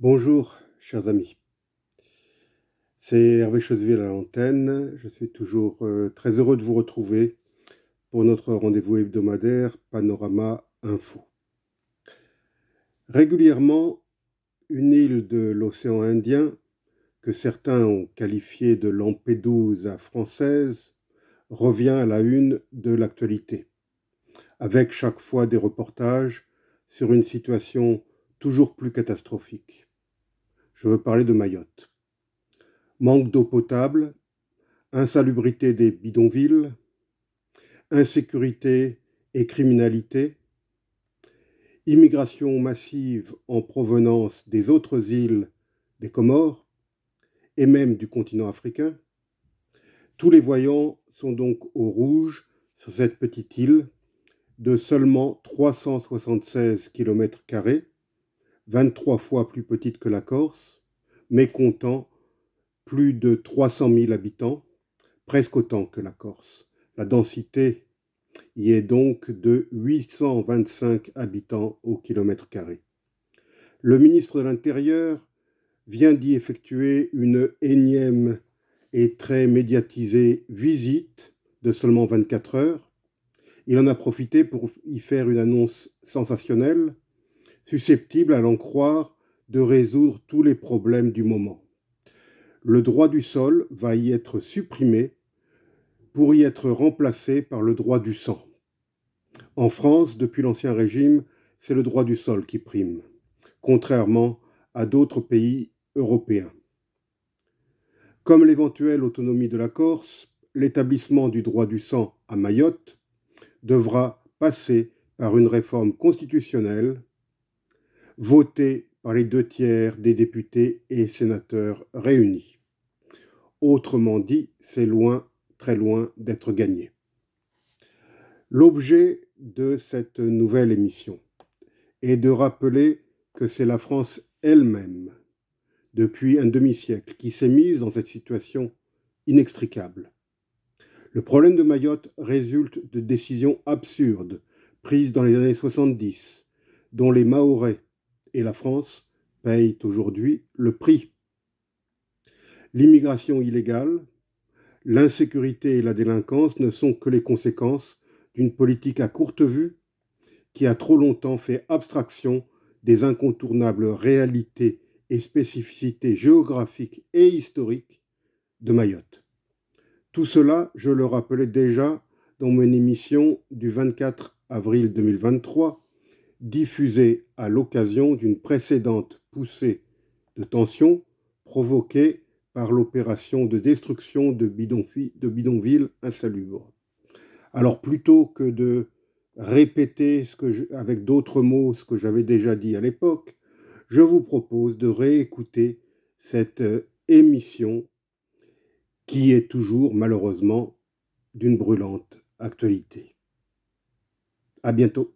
Bonjour, chers amis. C'est Hervé Choseville à l'antenne. Je suis toujours très heureux de vous retrouver pour notre rendez-vous hebdomadaire Panorama Info. Régulièrement, une île de l'océan Indien, que certains ont qualifiée de Lampedusa française, revient à la une de l'actualité, avec chaque fois des reportages sur une situation toujours plus catastrophique. Je veux parler de Mayotte. Manque d'eau potable, insalubrité des bidonvilles, insécurité et criminalité, immigration massive en provenance des autres îles des Comores et même du continent africain. Tous les voyants sont donc au rouge sur cette petite île de seulement 376 km², 23 fois plus petite que la Corse, mais comptant plus de 300 000 habitants, presque autant que la Corse. La densité y est donc de 825 habitants au kilomètre carré. Le ministre de l'Intérieur vient d'y effectuer une énième et très médiatisée visite de seulement 24 heures. Il en a profité pour y faire une annonce sensationnelle, susceptible, à l'en croire, de résoudre tous les problèmes du moment. Le droit du sol va y être supprimé pour y être remplacé par le droit du sang. En France, depuis l'Ancien Régime, c'est le droit du sol qui prime, contrairement à d'autres pays européens. Comme l'éventuelle autonomie de la Corse, l'établissement du droit du sang à Mayotte devra passer par une réforme constitutionnelle votée par les 2/3 des députés et sénateurs réunis. Autrement dit, c'est loin, très loin d'être gagné. L'objet de cette nouvelle émission est de rappeler que c'est la France elle-même, depuis un demi-siècle, qui s'est mise dans cette situation inextricable. Le problème de Mayotte résulte de décisions absurdes prises dans les années 70, dont les Mahorais et la France payent aujourd'hui le prix. L'immigration illégale, l'insécurité et la délinquance ne sont que les conséquences d'une politique à courte vue qui a trop longtemps fait abstraction des incontournables réalités et spécificités géographiques et historiques de Mayotte. Tout cela, je le rappelais déjà dans mon émission du 24 avril 2023, diffusée à l'occasion d'une précédente poussée de tension provoquée par l'opération de destruction de bidonvilles insalubres. Alors plutôt que de répéter avec d'autres mots ce que j'avais déjà dit à l'époque, je vous propose de réécouter cette émission qui est toujours malheureusement d'une brûlante actualité. À bientôt.